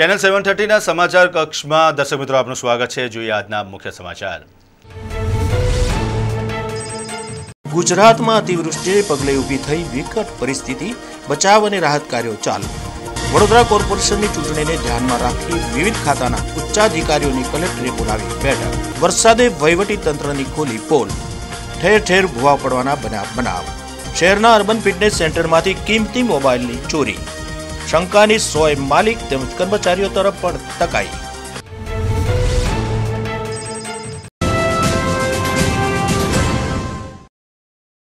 Channel 730 ના સમાચાર કક્ષમાં દર્શક મિત્રો આપનું સ્વાગત છે। જોઈએ આજના મુખ્ય સમાચાર। ગુજરાતમાં અતિવૃષ્ટિને પગલે ઊભી થઈ વિકટ પરિસ્થિતિ, બચાવ અને રાહત કાર્યો ચાલુ। વડોદરા કોર્પોરેશનની ચૂંટણીને ધ્યાનમાં રાખી વિવિધ ખાતાના ઉચ્ચાધિકારીઓની કલેક્ટરે બોલાવી બેઠક। વરસાદે વહીવટી તંત્રની ખોલી પોલ, ઠેર ઠેર ભૂવા પડવાના બનાવ। શહેરના અર્બન ફિટનેસ સેન્ટરમાંથી કિંમતી મોબાઈલની ચોરી, શંકાની 100 માલિક તેમજ કર્મચારીઓ તરફ પણ તકાઈ।